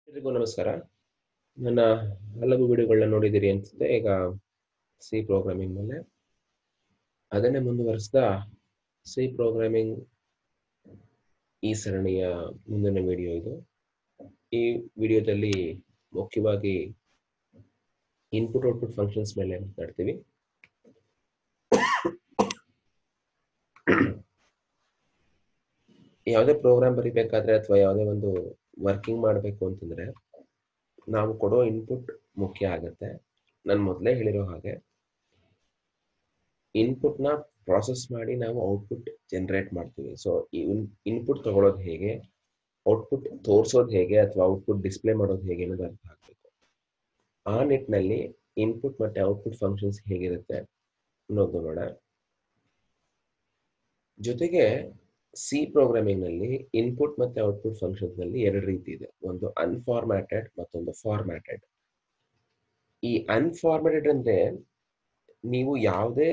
ಎಲ್ರಿಗೂ ನಮಸ್ಕಾರ. ನನ್ನ ಹಲವು ವಿಡಿಯೋಗಳನ್ನ ನೋಡಿದ್ದೀರಿ ಅನ್ಸುತ್ತೆ. ಈಗ ಸಿ ಪ್ರೋಗ್ರಾಮಿಂಗ್ ಮೇಲೆ ಅದನ್ನೇ ಮುಂದುವರಿಸಿದ ಸಿ ಪ್ರೋಗ್ರಾಮಿಂಗ್ ಈ ಸರಣಿಯ ಮುಂದಿನ ವಿಡಿಯೋ ಇದು. ಈ ವಿಡಿಯೋದಲ್ಲಿ ಮುಖ್ಯವಾಗಿ ಇನ್ಪುಟ್ ಔಟ್ಪುಟ್ ಫಂಕ್ಷನ್ಸ್ ಮೇಲೆ ಮಾತಾಡ್ತೀವಿ. ಯಾವುದೇ ಪ್ರೋಗ್ರಾಮ್ ಬರೀಬೇಕಾದ್ರೆ ಅಥವಾ ಯಾವುದೇ ಒಂದು ವರ್ಕಿಂಗ್ ಮಾಡಬೇಕು ಅಂತಂದ್ರೆ ನಾವು ಕೊಡೋ ಇನ್ಪುಟ್ ಮುಖ್ಯ ಆಗುತ್ತೆ. ನಾನು ಮೊದಲೇ ಹೇಳಿರೋ ಹಾಗೆ ಇನ್ಪುಟ್ನ ಪ್ರಾಸೆಸ್ ಮಾಡಿ ನಾವು ಔಟ್ಪುಟ್ ಜನರೇಟ್ ಮಾಡ್ತೀವಿ. ಸೊ ಇನ್ಪುಟ್ ತಗೊಳ್ಳೋದು ಹೇಗೆ, ಔಟ್ಪುಟ್ ತೋರಿಸೋದು ಹೇಗೆ ಅಥವಾ ಔಟ್ಪುಟ್ ಡಿಸ್ಪ್ಲೇ ಮಾಡೋದು ಹೇಗೆ ಅನ್ನೋದು ಅರ್ಥ ಆಗಬೇಕು. ಆ ನಿಟ್ಟಿನಲ್ಲಿ ಇನ್ಪುಟ್ ಮತ್ತೆ ಔಟ್ಪುಟ್ ಫಂಕ್ಷನ್ಸ್ ಹೇಗಿರುತ್ತೆ ಅನ್ನೋದು ನೋಡೋಣ. ಜೊತೆಗೆ ಸಿ ಪ್ರೋಗ್ರಾಮಿಂಗ್ ನಲ್ಲಿ ಇನ್ಪುಟ್ ಮತ್ತೆ ಔಟ್ಪುಟ್ ಫಂಕ್ಷನ್ಸ್ ನಲ್ಲಿ ಎರಡು ರೀತಿ ಇದೆ. ಒಂದು ಅನ್ಫಾರ್ಮ್ಯಾಟೆಡ್ ಮತ್ತೊಂದು ಫಾರ್ಮ್ಯಾಟೆಡ್. ಈ ಅನ್ಫಾರ್ಮ್ಯಾಟೆಡ್ ಅಂದ್ರೆ ನೀವು ಯಾವುದೇ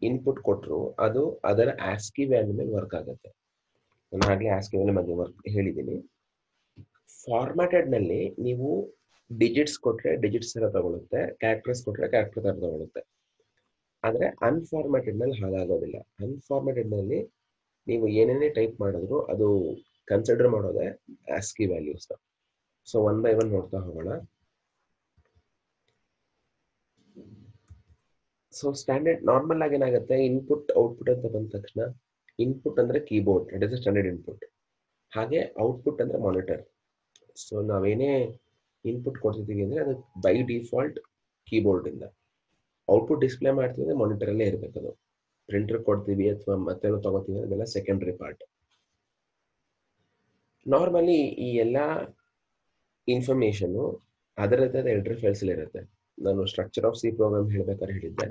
ಇನ್ಪುಟ್ ಕೊಟ್ಟರು ಅದು ಅದರ ಆಸ್ಕಿ ವ್ಯಾಲ್ಯೂ ಮೇಲೆ ವರ್ಕ್ ಆಗುತ್ತೆ. ನಾನು ಆಗಲೇ ಆಸ್ಕಿ ವ್ಯಾಲ್ಯೂ ಬಗ್ಗೆ ವರ್ಕ್ ಹೇಳಿದ್ದೀನಿ. ಫಾರ್ಮ್ಯಾಟೆಡ್ ನಲ್ಲಿ ನೀವು ಡಿಜಿಟ್ಸ್ ಕೊಟ್ಟರೆ ಡಿಜಿಟ್ಸ್ ತರ ತಗೊಳುತ್ತೆ, ಕ್ಯಾರೆಕ್ಟರ್ಸ್ ಕೊಟ್ಟರೆ ಕ್ಯಾರೆಕ್ಟರ್ ತರ ತಗೊಳುತ್ತೆ. ಆದರೆ ಅನ್ಫಾರ್ಮ್ಯಾಟೆಡ್ ನಲ್ಲಿ ಹಾಗಾಗೋದಿಲ್ಲ. ಅನ್ಫಾರ್ಮ್ಯಾಟೆಡ್ ನಲ್ಲಿ ನೀವು ಏನೇನೇ ಟೈಪ್ ಮಾಡಿದ್ರು ಅದು ಕನ್ಸಿಡರ್ ಮಾಡೋದೇ ASCII values. So one by one ನೋಡ್ತಾ ಹೋಗೋಣ. ಸೊ ಸ್ಟ್ಯಾಂಡರ್ಡ್ ನಾರ್ಮಲ್ ಆಗಿ ಏನಾಗುತ್ತೆ, ಇನ್ಪುಟ್ ಔಟ್ಪುಟ್ ಅಂತ ಬಂದ ತಕ್ಷಣ ಇನ್ಪುಟ್ ಅಂದ್ರೆ keyboard, it is a standard input. ಹಾಗೆ ಔಟ್ಪುಟ್ ಅಂದ್ರೆ ಮಾನಿಟರ್. ಸೊ ನಾವೇನೇ ಇನ್ಪುಟ್ ಕೊಡ್ತಿದ್ದೀವಿ ಅಂದ್ರೆ ಅದು ಬೈ ಡಿಫಾಲ್ಟ್ ಕೀಬೋರ್ಡ್ ಇಂದ, ಔಟ್ಪುಟ್ ಡಿಸ್ಪ್ಲೇ ಮಾಡ್ತೀವಿ ಅಂದ್ರೆ ಮಾನಿಟರ್ ಅಲ್ಲೇ ಇರಬೇಕು. ಅದು ಪ್ರಿಂಟರ್ ಕೊಡ್ತೀವಿ ಅಥವಾ ಮತ್ತೇನೋ ತಗೋತೀವಿ ಅದೆಲ್ಲ ಸೆಕೆಂಡರಿ ಪಾರ್ಟ್. ನಾರ್ಮಲಿ ಈ ಎಲ್ಲ ಇನ್ಫಾರ್ಮೇಶನ್ ಅದರದ್ದೇ ಹೆಡರ್ ಫೈಲ್ಸ್ ಇರುತ್ತೆ. ನಾನು ಸ್ಟ್ರಕ್ಚರ್ ಆಫ್ ಸಿ ಪ್ರೋಗ್ರಾಮ್ ಹೇಳ್ಬೇಕಾದ್ರೆ ಹೇಳಿದ್ದೆ,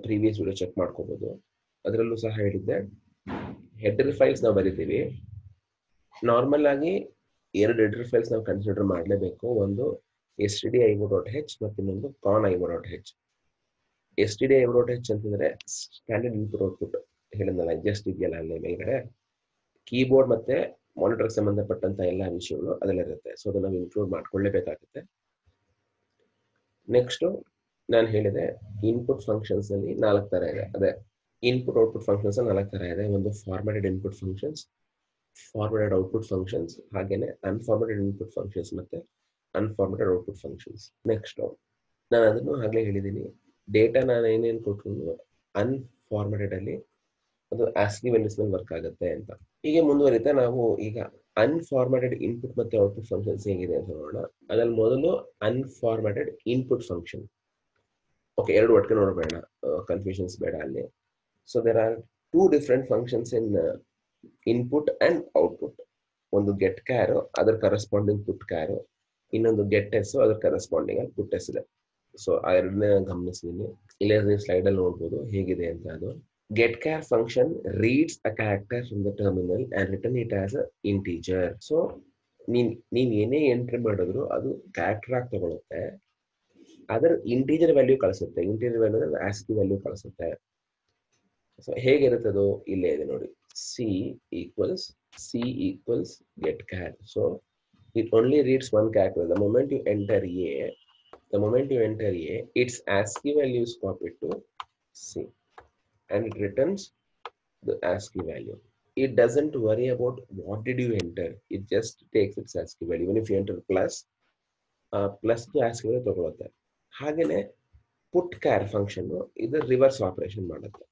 ಪ್ರೀವಿಯಸ್ ವಿಡಿಯೋ ಚೆಕ್ ಮಾಡ್ಕೋಬಹುದು. ಅದರಲ್ಲೂ ಸಹ ಹೇಳಿದ್ದೆ ಹೆಡರ್ ಫೈಲ್ಸ್ ನಾವು ಬರಿತೀವಿ. ನಾರ್ಮಲ್ ಆಗಿ ಎರಡು ಹೆಡರ್ ಫೈಲ್ಸ್ ನಾವು ಕನ್ಸಿಡರ್ ಮಾಡಲೇಬೇಕು. ಒಂದು stdio.h ಮತ್ತು ಇನ್ನೊಂದು con.io.h. stdio.h ಅಂತಂದ್ರೆ ಸ್ಟ್ಯಾಂಡರ್ಡ್ ಇನ್ಪುಟ್ ಔಟ್ಪುಟ್ ಹೇಳಿದ್ನಲ್ಲ, ಜಸ್ಟ್ ಇದೆಯಲ್ಲ ಅಲ್ಲಿ ಮೇಲ್ಗಡೆ ಕೀಬೋರ್ಡ್ ಮತ್ತೆ ಮಾನಿಟರ್ಗೆ ಸಂಬಂಧಪಟ್ಟಂತ ಎಲ್ಲ ವಿಷಯಗಳು ಅದರಲ್ಲಿರುತ್ತೆ. ಸೊ ಅದನ್ನ ನಾವು ಇನ್ಕ್ಲೂಡ್ ಮಾಡ್ಕೊಳ್ಳೇಬೇಕಾಗುತ್ತೆ. ನೆಕ್ಸ್ಟ್ ನಾನು ಹೇಳಿದೆ ಇನ್ಪುಟ್ ಫಂಕ್ಷನ್ಸ್ ನಲ್ಲಿ 4 ತರ ಇದೆ. ಅದೇ ಇನ್ಪುಟ್ ಔಟ್ಪುಟ್ ಫಂಕ್ಷನ್ಸ್ 4 ತರ ಇದೆ. ಒಂದು formatted input functions, formatted output functions, ಹಾಗೇನೆ ಅನ್ಫಾರ್ಮ್ಯಾಟೆಡ್ ಇನ್ಪುಟ್ ಫಂಕ್ಷನ್ಸ್ ಮತ್ತೆ ಅನ್ಫಾರ್ಮ್ಯಾಟೆಡ್ ಔಟ್ಪುಟ್ ಫಂಕ್ಷನ್ಸ್. ನೆಕ್ಸ್ಟ್ ನಾನು ಅದನ್ನು ಆಗಲೇ ಹೇಳಿದ್ದೀನಿ, ಡೇಟಾ ನಾನು ಏನೇನು ಕೊಟ್ಟರು ಅನ್ಫಾರ್ಮ್ಯಾಟೆಡ್ ಅಲ್ಲಿ ಅದು ಆಸ್ಕಿ ವ್ಯಾಲ್ಯೂಸ್ ಮೇಲೆ ವರ್ಕ್ ಆಗುತ್ತೆ ಅಂತ. ಹೀಗೆ ಮುಂದುವರಿತಾ ನಾವು ಈಗ ಅನ್ಫಾರ್ಮ್ಯಾಟೆಡ್ ಇನ್ಪುಟ್ ಮತ್ತೆ ಔಟ್ಪುಟ್ ಫಂಕ್ಷನ್ಸ್ ಹೇಗಿದೆ ಅಂತ ನೋಡೋಣ. ಅದ್ರಲ್ಲಿ ಮೊದಲು ಅನ್ಫಾರ್ಮ್ಯಾಟೆಡ್ ಇನ್ಪುಟ್ ಫಂಕ್ಷನ್. ಓಕೆ, ಎರಡು ಒಟ್ಟಿಗೆ ನೋಡಬೇಡ, ಕನ್ಫ್ಯೂಷನ್ಸ್ ಬೇಡ ಅಲ್ಲಿ. So there are two different functions in input and output. ಒಂದು ಗೆಟ್ ಕ್ಯಾರ್, ಅದರ ಕರೆಸ್ಪಾಂಡಿಂಗ್ ಪುಟ್ ಕ್ಯಾರ್. ಇನ್ನೊಂದು ಗೆಟ್ ಎಸ್, ಅದರ ಕರೆಸ್ಪಾಂಡಿಂಗ್ ಅಲ್ಲಿ ಪುಟ್ ಎಸ್ ಇದೆ. ಸೊ ಆ ಎರಡನೇ ಗಮನಿಸಿದೀನಿ. ಇಲ್ಲೇ ನೀವು ಸ್ಲೈಡ್ ಅಲ್ಲಿ ನೋಡ್ಬೋದು ಹೇಗಿದೆ ಅಂತ. ಅದು get char function reads a character from the terminal and return it as a integer. So ನೀವು ಏನೇ ಎಂಟ್ರಿ ಮಾಡಿದ್ರು ಅದು ಕ್ಯಾರೆಕ್ಟರ್ ಆಗಿ ತಗೊಳುತ್ತೆ, ಅದರ ಇಂಟೀಜರ್ ವ್ಯಾಲ್ಯೂ ಕಳಿಸುತ್ತೆ. ಇಂಟೀಜರ್ ವ್ಯಾಲ್ಯೂ ಅಂದ್ರೆ ಆಸ್ಕಿ ವ್ಯಾಲ್ಯೂ ಕಳಿಸುತ್ತೆ. ಸೊ ಹೇಗಿರುತ್ತೆ ಅದು ಇಲ್ಲೇ ಇದೆ ನೋಡಿ. c equals get char. So it only reads one character. The moment you enter a, its ASCII value is copied to C and it returns the ASCII value. It doesn't worry about what did you enter. It just takes its ASCII value. Even if you enter plus to ASCII value ತಗೊಳುತ್ತೆ. ಹಾಗೇನೆ put char function ಇದು reverse operation ಮಾಡುತ್ತೆ.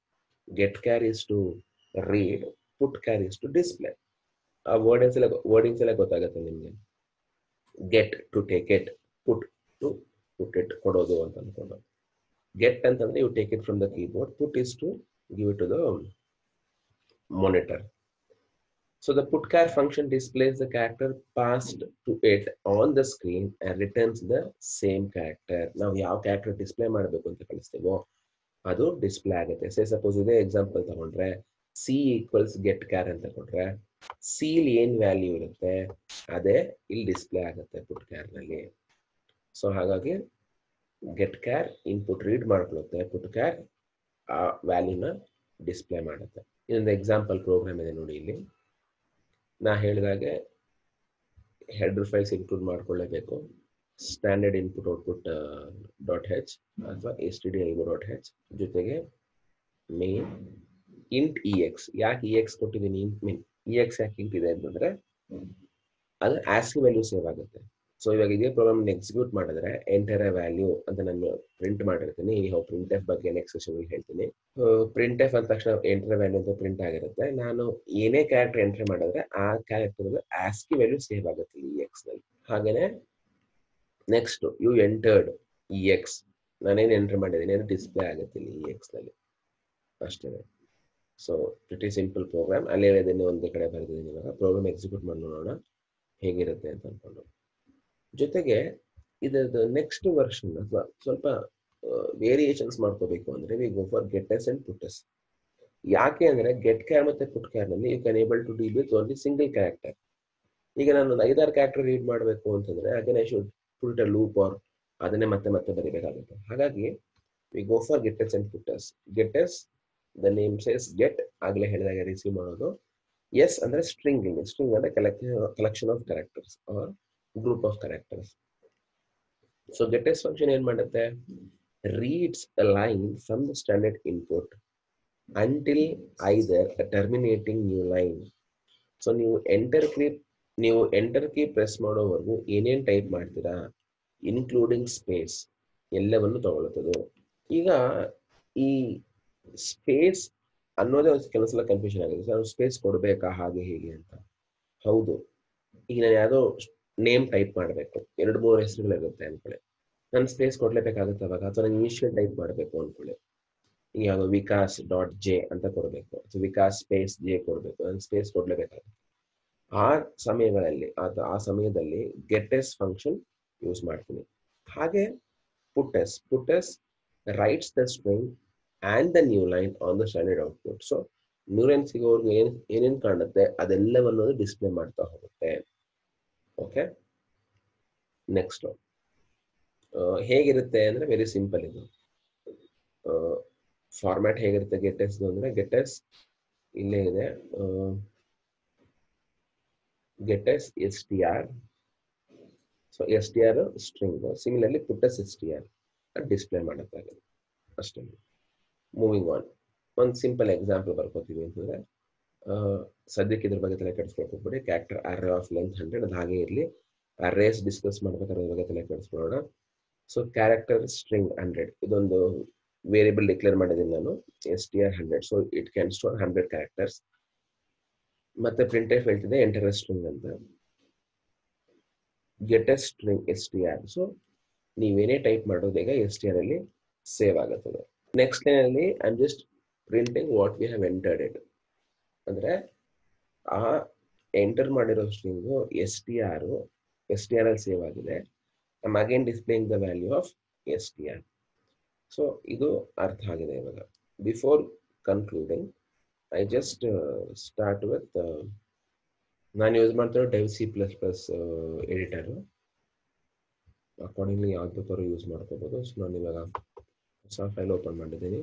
get char is to read, put char is to display. ಆ wordings ಎಲ್ಲ ಗೊತ್ತಾಗುತ್ತೆ ನಿಮಗೆ. get to take it, put to put it ಕೊಡೋದು ಅಂತ ಅನ್ಕೊಂಡು. get ಅಂತಂದ್ರೆ you take it from the keyboard, put is to give it to the monitor. So the put char function displays the character passed to it on the screen and returns the same character. ನಾವು ಯಾವ character display ಮಾಡಬೇಕು ಅಂತ ಕಳಿಸ್ತೀವೋ ಅದು display ಆಗುತ್ತೆ. Say suppose ಇದೇ example ತಗೊಂಡ್ರೆ c equals get char ಅಂತ ಕೊಟ್ರೆ c ಏನ್ ವ್ಯಾಲ್ಯೂ ಇರುತ್ತೆ ಅದೇ ಇಲ್ಲಿ ಡಿಸ್ಪ್ಲೇ ಆಗುತ್ತೆ put char ನಲ್ಲಿ. ಸೊ ಹಾಗಾಗಿ get char ಇನ್ಪುಟ್ ರೀಡ್ ಮಾಡ್ಕೊಳ್ಳುತ್ತೆ, put char ಆ ವ್ಯಾಲ್ಯೂನ ಡಿಸ್ಪ್ಲೇ ಮಾಡುತ್ತೆ. ಇದೊಂದು ಎಕ್ಸಾಂಪಲ್ ಪ್ರೋಗ್ರಾಮ್ ಇದೆ ನೋಡಿ. ಇಲ್ಲಿ ನಾ ಹೇಳಿದಾಗೆ ಹೆಡರ್ ಫೈಲ್ಸ್ ಇನ್ಕ್ಲೂಡ್ ಮಾಡ್ಕೊಳ್ಳೇಬೇಕು. Standard input output dot h ಅಥವಾ stdio.h ಜೊತೆಗೆ ಮೇನ್ ಇಂಟ್ ex. ಯಾಕೆ ex ಕೊಟ್ಟಿದ್ದೀನಿ, ಮೀನ್ ex ಯಾಕೆ ಇಂಟ್ ಇದೆ ಅಂತಂದ್ರೆ ಅದು ASCII ವ್ಯಾಲ್ಯೂ ಸೇವ್ ಆಗುತ್ತೆ. ಸೊ ಇವಾಗ ಇದೇ ಪ್ರೋಗ್ರಾಮ್ ಎಕ್ಸಿಕ್ಯೂಟ್ ಮಾಡಿದ್ರೆ ಎಂಟರ್ ವ್ಯಾಲ್ಯೂ ಅಂತ ನಾನು ಪ್ರಿಂಟ್ ಮಾಡಿರ್ತೀನಿ. ಈಗ ಪ್ರಿಂಟ್ ಎಫ್ ಬಗ್ಗೆ ನೆಕ್ಸ್ಟ್ ಸೆಷನ್ ಹೇಳ್ತೀನಿ. ಪ್ರಿಂಟ್ ಎಫ್ ಅಂದ ತಕ್ಷಣ ಎಂಟರ್ ವ್ಯಾಲ್ಯೂ ಅಂತ ಪ್ರಿಂಟ್ ಆಗಿರುತ್ತೆ. ನಾನು ಏನೇ ಕ್ಯಾರೆಕ್ಟರ್ ಎಂಟ್ರಿ ಮಾಡಿದ್ರೆ ಆ ಕ್ಯಾರೆಕ್ಟರ್ ASCII ವ್ಯಾಲ್ಯೂ ಸೇವ್ ಆಗುತ್ತೆ ex ನಲ್ಲಿ. ಹಾಗೇನೆ ನೆಕ್ಸ್ಟ್ ಯು ಎಂಟರ್ಡ್ ex, ನಾನೇನು ಎಂಟರ್ ಮಾಡಿದ್ದೀನಿ ಅದು ಡಿಸ್ಪ್ಲೇ ಆಗುತ್ತೆ ಇಲ್ಲಿ ex ನಲ್ಲಿ ಅಷ್ಟೇ. So pretty simple program. ಅಲ್ಲೇ ಇದನ್ನೇ ಒಂದು ಕಡೆ ಬರೆದಿದ್ದೀನಿ. ಇವಾಗ ಪ್ರೋಗ್ರಾಮ್ ಎಕ್ಸಿಕ್ಯೂಟ್ ಮಾಡಿ ನೋಡೋಣ ಹೇಗಿರುತ್ತೆ ಅಂತ ಅನ್ಕೊಂಡು. ಜೊತೆಗೆ ಇದರ ನೆಕ್ಸ್ಟ್ ವರ್ಷನ್ ಅಥವಾ ಸ್ವಲ್ಪ ವೇರಿಯೇಷನ್ಸ್ ಮಾಡ್ಕೋಬೇಕು ಅಂದ್ರೆ we go for get s and put s. ಯಾಕೆ ಅಂದ್ರೆ ಗೆಟ್ ಕ್ಯಾರ್ ಮತ್ತೆ ಪುಟ್ ಕ್ಯಾರ್ ನಲ್ಲಿ you can able to deal with only single character. ಈಗ ನಾನು ಒಂದು 5-6 ಕ್ಯಾರೆಕ್ಟರ್ ರೀಡ್ ಮಾಡಬೇಕು ಅಂತಂದ್ರೆ again I should put a loop or ಅದನ್ನೇ ಮತ್ತೆ ಮತ್ತೆ ಬರೀಬೇಕಾಗುತ್ತೆ. ಹಾಗಾಗಿ we go for get s and put s. Get s the name says get, ಆಗಲೇ ಹೇಳಿದಾಗ ರಿಸೀವ್ ಮಾಡೋದು. ಎಸ್ ಅಂದ್ರೆ ಸ್ಟ್ರಿಂಗ್. ಇಲ್ಲಿ ಸ್ಟ್ರಿಂಗ್ ಅಂದ್ರೆ collection of characters or group of characters. So get s function ಏನ್ ಮಾಡುತ್ತೆ, reads a line from the standard input until either a terminating new line. So ನೀವು enter key press ಮಾಡೋವರೆಗೂ ಏನೇನ್ type ಮಾಡ್ತೀರಾ including space ಎಲ್ಲವನ್ನು ತಗೊಳ್ತದೆ. ಈಗ ಈ space ಅನ್ನೋದೇ ಕೆಲವು ಕನ್ಫ್ಯೂಷನ್ ಆಗಿದೆ. ಸರ್ ಸ್ಪೇಸ್ ಕೊಡ್ಬೇಕಾ ಹಾಗೆ ಹೀಗೆ ಅಂತ. ಹೌದು, ಈಗ ನಾನು ಯಾವುದೋ ನೇಮ್ ಟೈಪ್ ಮಾಡಬೇಕು, 2-3 ಹೆಸರುಗಳಿರುತ್ತೆ ಅನ್ಕೊಳ್ಳಿ, ನಾನು ಸ್ಪೇಸ್ ಕೊಡ್ಲೇಬೇಕಾಗುತ್ತೆ ಅವಾಗ. ಅಥವಾ ನಾನು ಇನಿಷಿಯಲ್ ಟೈಪ್ ಮಾಡಬೇಕು ಅನ್ಕೊಳ್ಳಿ, ಈಗ ವಿಕಾಸ್ ಡಾಟ್ ಜೆ ಅಂತ ಕೊಡಬೇಕು ಅಥವಾ ವಿಕಾಸ್ ಸ್ಪೇಸ್ ಜೆ ಕೊಡಬೇಕು, ನಾನು ಸ್ಪೇಸ್ ಕೊಡ್ಲೇಬೇಕಾಗುತ್ತೆ. ಆ ಸಮಯದಲ್ಲಿ ಗೆಟ್ ಎಸ್ ಫಂಕ್ಷನ್ ಯೂಸ್ ಮಾಡ್ತೀನಿ. ಹಾಗೆ put s writes the string and the new line on the standard output. So new line ಸಿಗೋವರೆಗೂ ಏನೇನು ಕಾಣುತ್ತೆ ಅದೆಲ್ಲವನ್ನು ಡಿಸ್ಪ್ಲೇ ಮಾಡ್ತಾ ಹೋಗುತ್ತೆ. ಓಕೆ, ನೆಕ್ಸ್ಟ್ ಹೇಗಿರುತ್ತೆ ಅಂದ್ರೆ ವೆರಿ ಸಿಂಪಲ್. ಇದು ಫಾರ್ಮ್ಯಾಟ್ ಹೇಗಿರುತ್ತೆ ಗೆಟ್ ಎಸ್ ಅಂದ್ರೆ ಗೆಟ್ ಎಸ್ ಇಲ್ಲೇ ಇದೆ, get s str. So str string. Similarly put s str display ಮಾಡುತ್ತೆ ಅಷ್ಟೇ. ಮೂವಿಂಗ್ ಆನ್, ಒಂದು ಸಿಂಪಲ್ ಎಕ್ಸಾಂಪಲ್ ಬರ್ಕೋತೀವಿ ಅಂತಂದ್ರೆ ಸದ್ಯಕ್ಕೆ ಇದ್ರ ಬಗ್ಗೆ ತಲೆ ಕೆಡಿಸ್ಕೊಳಕ್ ಹೋಗ್ಬಿಡಿ. ಕ್ಯಾರೆಕ್ಟರ್ ಅರೇ ಆಫ್ ಲೆಂತ್ 100 ಅದು ಹಾಗೆ ಇರಲಿ. ಅರೇಸ್ ಡಿಸ್ಕಸ್ ಮಾಡ್ಬೇಕಾದ್ರೆ ಅದ್ರ ಬಗ್ಗೆ ತಲೆ ಕೆಡಿಸ್ಕೊಳ್ಳೋಣ. ಸೊ ಕ್ಯಾರೆಕ್ಟರ್ ಸ್ಟ್ರಿಂಗ್ 100 ಇದೊಂದು ವೇರಿಯಬಲ್ ಡಿಕ್ಲೇರ್ ಮಾಡಿದ್ದೀನಿ ನಾನು, str 100. So it can store 100 characters. ಮತ್ತೆ ಪ್ರಿಂಟ್ ಎಫ್ ಹೇಳ್ತಿದೆ ಎಂಟರ್ ಸ್ಟ್ರಿಂಗ್ ಅಂತ, get a string str. So ನೀವೇನೇ ಟೈಪ್ ಮಾಡೋದು ಈಗ str ಅಲ್ಲಿ ಸೇವ್ ಆಗುತ್ತದೆ. ನೆಕ್ಸ್ಟ್ ಲೈನ್ ಅಲ್ಲಿ I am just printing what we have entered it. ಅಂದ್ರೆ ಆ ಎಂಟರ್ ಮಾಡಿರೋ ಸ್ಟ್ರಿಂಗು str ಅಲ್ಲಿ ಸೇವ್ ಆಗಿದೆ. I am again displaying the value of str. So ಇದು ಅರ್ಥ ಆಗಿದೆ. ಇವಾಗ before concluding I just start with, ನಾನು ಯೂಸ್ ಮಾಡ್ತಿರೋ ಡೆವ್ C++ ಎಡಿಟರ್. ಅಕಾರ್ಡಿಂಗ್ಲಿ ಯಾವ್ದು ಬೇಕಾದ್ರೂ ಯೂಸ್ ಮಾಡ್ಕೋಬಹುದು. ಸೊ ನಾನು ಇವಾಗ ಹೊಸ ಫೈಲ್ ಓಪನ್ ಮಾಡಿದ್ದೀನಿ.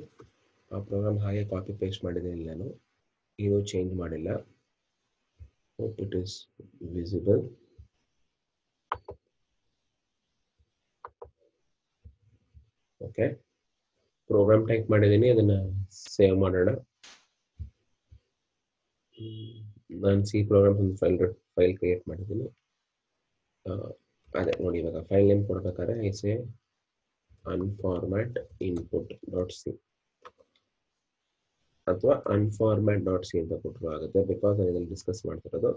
ಆ ಪ್ರೋಗ್ರಾಮ್ ಹಾಗೆ ಕಾಪಿ ಪೇಸ್ಟ್ ಮಾಡಿದ್ದೀನಿ, ನಾನು ಏನೂ ಚೇಂಜ್ ಮಾಡಿಲ್ಲ. Hope it is visible. Okay, program type ಮಾಡಿದ್ದೀನಿ, ಅದನ್ನ ಸೇವ್ ಮಾಡೋಣ. ನಾನು ಸಿ ಪ್ರೋಗ್ರಾಮ್ ಒಂದು ಫೈಲ್ ಕ್ರಿಯೇಟ್ ಮಾಡಿದ್ದೀನಿ. ಅದೇ ನೋಡಿ, ಇವಾಗ ಫೈಲ್ ನೇಮ್ ಕೊಡ್ಬೇಕಾದ್ರೆ ಐಸೆ unformat input.c ಅಥವಾ unformat.c ಅಂತ ಕೊಟ್ಟರು ಆಗುತ್ತೆ. ಬಿಕಾಸ್ ನಾನು ಇದನ್ನು ಡಿಸ್ಕಸ್ ಮಾಡ್ತಿರೋದು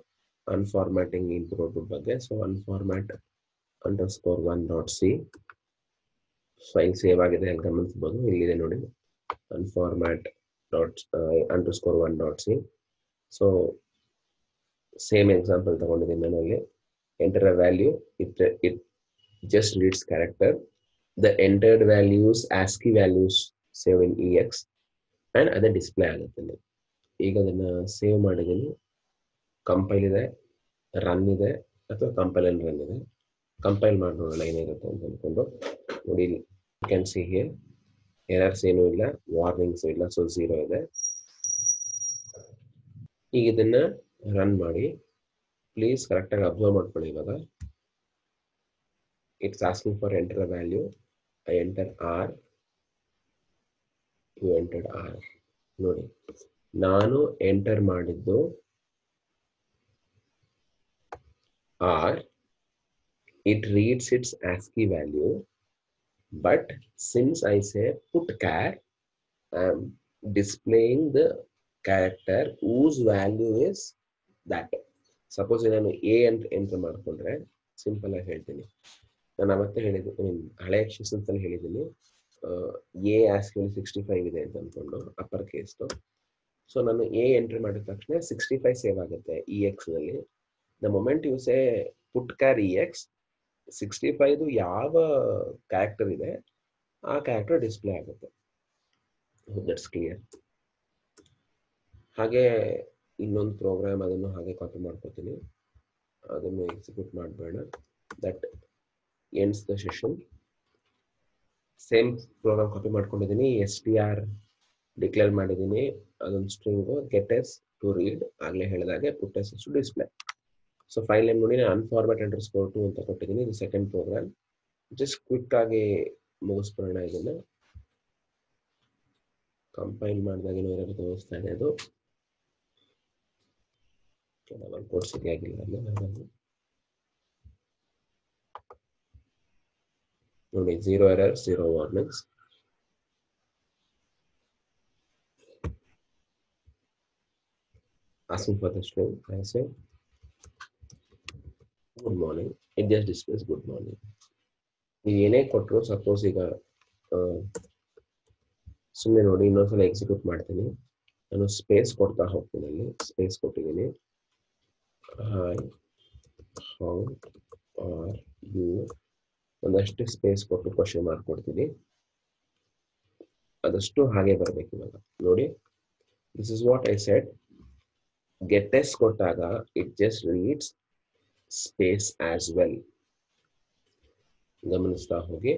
ಅನ್ಫಾರ್ಮ್ಯಾಟಿಂಗ್ ಇನ್ಪುಟ್ ಔಟ್ಪುಟ್ ಬಗ್ಗೆ. ಸೊ unformat_1.c ಫೈಲ್ ಸೇವ್ ಆಗಿದೆ ಅಂತ ಗಮನಿಸಬಹುದು. ಇಲ್ಲಿದೆ ನೋಡಿ, unformat_1.c. ಸೊ ಸೇಮ್ ಎಕ್ಸಾಂಪಲ್ ತಗೊಂಡಿದ್ದೀನಿ ನಾನು. ಅಲ್ಲಿ enter a value, it just reads character. The entered values ASCII values save in ex and ಅದೇ ಡಿಸ್ಪ್ಲೇ ಆಗುತ್ತೆ. ಈಗ ಅದನ್ನ ಸೇವ್ ಮಾಡಿದ್ದೀನಿ. ಕಂಪೈಲ್ ಇದೆ, ರನ್ ಇದೆ, ಅಥವಾ ಕಂಪೈಲ್ ಅಂಡ್ ರನ್ ಇದೆ. ಕಂಪೈಲ್ ಮಾಡಿ ನೋಡೋಣ ಏನಿರುತ್ತೆ ಅಂತ ಅಂದ್ಕೊಂಡು. ನೋಡಿ, you can see here errors ಏನೂ ಇಲ್ಲ, ವಾರ್ನಿಂಗ್ಸ್ ಇಲ್ಲ. ಸೊ 0 ಇದೆ. ಈಗ ಇದನ್ನ ರನ್ ಮಾಡಿ ಪ್ಲೀಸ್ ಕರೆಕ್ಟಾಗಿ ಅಬ್ಸರ್ವ್ ಮಾಡ್ಕೊಳ್ಳಿ. ಇವಾಗ it's asking for enter a value. I enter R, you entered R. ನೋಡಿ, ನಾನು ಎಂಟರ್ ಮಾಡಿದ್ದು R. It reads its ASCII value, but since I say put char, I am displaying the character whose value is that. Suppose ನಾನು a ಅಂತ enter ಮಾಡ್ಕೊಂಡ್ರೆ, simple ಆಗಿ ಹೇಳ್ತೀನಿ, ನಾನು ಅವತ್ತೇ ಹೇಳಿದ್ದೀನಿ, ಹಳೆ ಸೆಷನ್ಸ್ ಅಲ್ಲಿ ಹೇಳಿದ್ದೀನಿ, ಎ ASCII 65 ಇದೆ ಅಂತ ಅನ್ಕೊಂಡು ಅಪ್ಪರ್ ಕೇಸ್. ಸೊ ನಾನು ಎ ಎಂಟ್ರಿ ಮಾಡಿದ ತಕ್ಷಣ 65 ಸೇವ್ ಆಗುತ್ತೆ EX ನಲ್ಲಿ. The moment you say put char EX, 65 ಯಾವ ಕ್ಯಾರೆಕ್ಟರ್ ಇದೆ ಆ ಕ್ಯಾರೆಕ್ಟರ್ ಡಿಸ್ಪ್ಲೇ ಆಗುತ್ತೆ. That's clear. ಹಾಗೆ ಇನ್ನೊಂದು ಪ್ರೋಗ್ರಾಮ್, ಅದನ್ನು ಹಾಗೆ ಕಾಪಿ ಮಾಡ್ಕೊತೀನಿ, ಅದನ್ನು ಎಕ್ಸಿಕ್ಯೂಟ್ ಮಾಡಬೇಡ. That ends the session. Same program copy ಮಾಡ್ಕೊಂಡಿದ್ದೀನಿ, STR ಡಿಕ್ಲೇರ್ ಮಾಡಿದ್ದೀನಿ, ಅದೊಂದು string gets to read, ಆಗಲೇ ಹೇಳಿದಾಗೆ puts to display. So file name ನೋಡಿ, ನಾನು unformatted_2 ಅಂತ ಕೊಟ್ಟಿದ್ದೀನಿ. ಇದು ಸೆಕೆಂಡ್ ಪ್ರೋಗ್ರಾಮ್. ಜಸ್ಟ್ ಕ್ವಿಕ್ ಆಗಿ ಮುಗಿಸ್ಕೊಳ್ಳೋಣ. ಇದನ್ನ ಕಂಪೈಲ್ ಮಾಡಿದಾಗ ಏನಾದ್ರು ತೋರಿಸ್ತಾ ಇದೆ. ಅದು ಕೋಡ್ ಸರಿಯಾಗಿಲ್ಲ ನೋಡಿ, 0 errors, 0 warnings. Asking for the string, I say good morning. It just displays good morning. ನೀವು ಏನೇ ಕೊಟ್ಟರು, ಸಪೋಸ್ ಈಗ ಸುಮ್ಮನೆ ನೋಡಿ, ಇನ್ನೊಂದ್ಸಲ ಎಕ್ಸಿಕ್ಯೂಟ್ ಮಾಡ್ತೀನಿ. ನಾನು ಸ್ಪೇಸ್ ಕೊಡ್ತಾ ಹೋಗ್ತೀನಿ. ಅಲ್ಲಿ ಸ್ಪೇಸ್ ಕೊಟ್ಟಿದ್ದೀನಿ. ಹಾಯ್, ಹೌ ಆರ್ ಯು, ಒಂದಷ್ಟು ಸ್ಪೇಸ್ ಕೊಟ್ಟು ಕ್ವಶನ್ ಮಾರ್ಕ್ ಕೊಡ್ತೀನಿ. ಅದಷ್ಟು ಹಾಗೆ ಬರಬೇಕು. ಇವಾಗ ನೋಡಿ, this is what I said. Gets ಕೊಟ್ಟಾಗ it just reads space as well. ಗಮನಿಸ್ತಾ ಹೋಗಿ.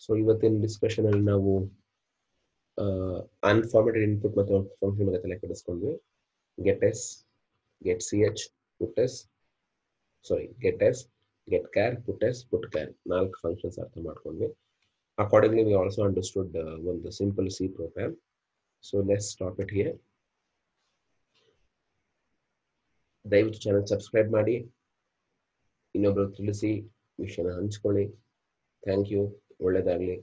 ಸೊ ಇವತ್ತಿನ ಡಿಸ್ಕಷನ್ ಅಲ್ಲಿ ನಾವು ಅನ್ಫಾರ್ಮೆಟೆಡ್ ಇನ್ಪುಟ್ ಮತ್ತು ಫಂಕ್ಷನ್ ಬಗ್ಗೆ ತಲೆ ಕೆಡಿಸ್ಕೊಂಡ್ವಿ. Get s, get CH, put s, sorry get s, get char, put s, put char, 4 functions ಅರ್ಥ ಮಾಡ್ಕೊಂಡ್ವಿ. ಅಕಾರ್ಡಿಂಗ್ಲಿ ವಿ ಆಲ್ಸೋ ಅಂಡರ್ಸ್ಟುಡ್ ಒಂದು simple C program. So let's stop it here. ದಯವಿಟ್ಟು ಚಾನಲ್ ಸಬ್ಸ್ಕ್ರೈಬ್ ಮಾಡಿ, ಇನ್ನೊಬ್ಬರು ತಿಳಿಸಿ, ವಿಷಯನ ಹಂಚ್ಕೊಳ್ಳಿ. Thank you. ಒಳ್ಳೆಯದಾಗಲಿ.